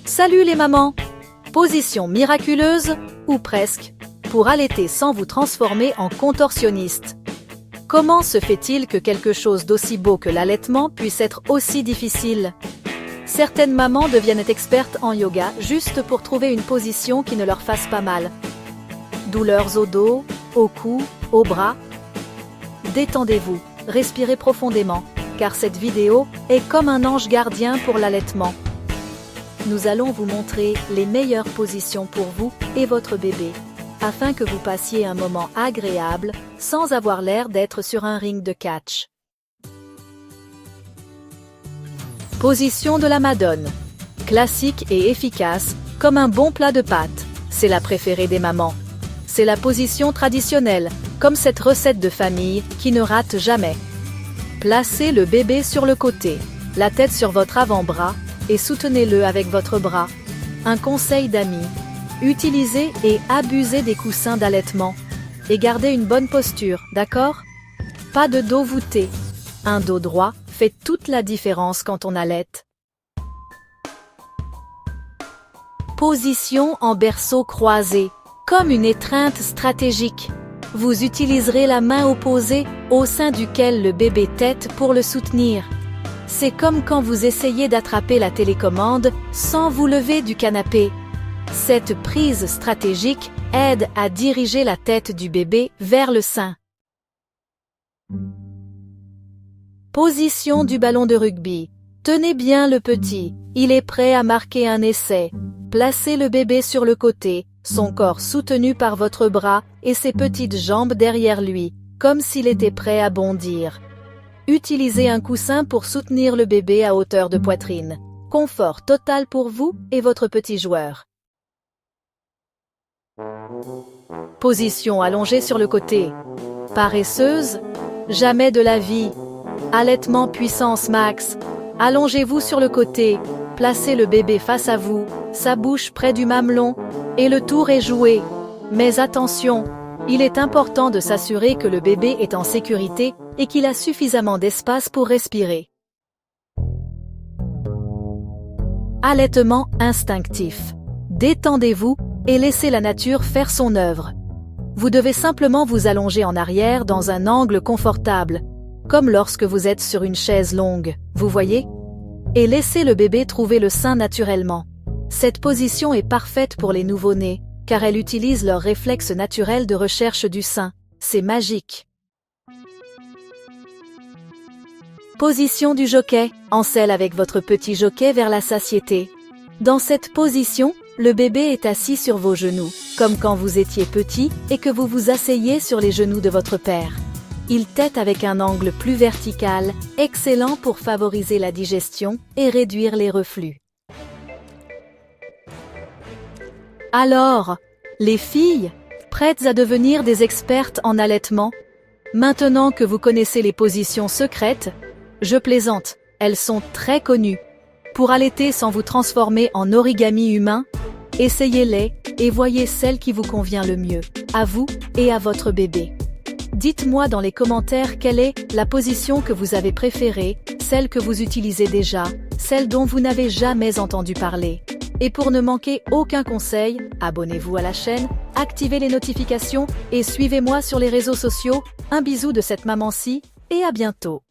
Salut les mamans! Position miraculeuse, ou presque, pour allaiter sans vous transformer en contorsionniste. Comment se fait-il que quelque chose d'aussi beau que l'allaitement puisse être aussi difficile? Certaines mamans deviennent expertes en yoga juste pour trouver une position qui ne leur fasse pas mal. Douleurs au dos, au cou, au bras? Détendez-vous, respirez profondément, car cette vidéo est comme un ange gardien pour l'allaitement. Nous allons vous montrer les meilleures positions pour vous et votre bébé, afin que vous passiez un moment agréable, sans avoir l'air d'être sur un ring de catch. Position de la Madone. Classique et efficace, comme un bon plat de pâtes, c'est la préférée des mamans. C'est la position traditionnelle, comme cette recette de famille qui ne rate jamais. Placez le bébé sur le côté, la tête sur votre avant-bras, et soutenez-le avec votre bras. Un conseil d'amis: utilisez et abusez des coussins d'allaitement. Et gardez une bonne posture, d'accord? Pas de dos voûté. Un dos droit fait toute la différence quand on allaite. Position en berceau croisé, comme une étreinte stratégique. Vous utiliserez la main opposée au sein duquel le bébé tète pour le soutenir. C'est comme quand vous essayez d'attraper la télécommande sans vous lever du canapé. Cette prise stratégique aide à diriger la tête du bébé vers le sein. Position du ballon de rugby. Tenez bien le petit, il est prêt à marquer un essai. Placez le bébé sur le côté, son corps soutenu par votre bras et ses petites jambes derrière lui, comme s'il était prêt à bondir. Utilisez un coussin pour soutenir le bébé à hauteur de poitrine. Confort total pour vous et votre petit joueur. Position allongée sur le côté. Paresseuse? Jamais de la vie. Allaitement puissance max. Allongez-vous sur le côté, placez le bébé face à vous, sa bouche près du mamelon, et le tour est joué. Mais attention, il est important de s'assurer que le bébé est en sécurité et qu'il a suffisamment d'espace pour respirer. Allaitement instinctif. Détendez-vous et laissez la nature faire son œuvre. Vous devez simplement vous allonger en arrière dans un angle confortable, comme lorsque vous êtes sur une chaise longue, vous voyez? Et laissez le bébé trouver le sein naturellement. Cette position est parfaite pour les nouveau-nés, car elle utilise leur réflexe naturel de recherche du sein. C'est magique. Position du jockey, en selle avec votre petit jockey vers la satiété. Dans cette position, le bébé est assis sur vos genoux, comme quand vous étiez petit et que vous vous asseyez sur les genoux de votre père. Il tète avec un angle plus vertical, excellent pour favoriser la digestion et réduire les reflux. Alors, les filles, prêtes à devenir des expertes en allaitement? Maintenant que vous connaissez les positions secrètes, je plaisante, elles sont très connues. Pour allaiter sans vous transformer en origami humain, essayez-les et voyez celle qui vous convient le mieux, à vous et à votre bébé. Dites-moi dans les commentaires quelle est la position que vous avez préférée, celle que vous utilisez déjà, celle dont vous n'avez jamais entendu parler. Et pour ne manquer aucun conseil, abonnez-vous à la chaîne, activez les notifications et suivez-moi sur les réseaux sociaux. Un bisou de cette maman-ci et à bientôt.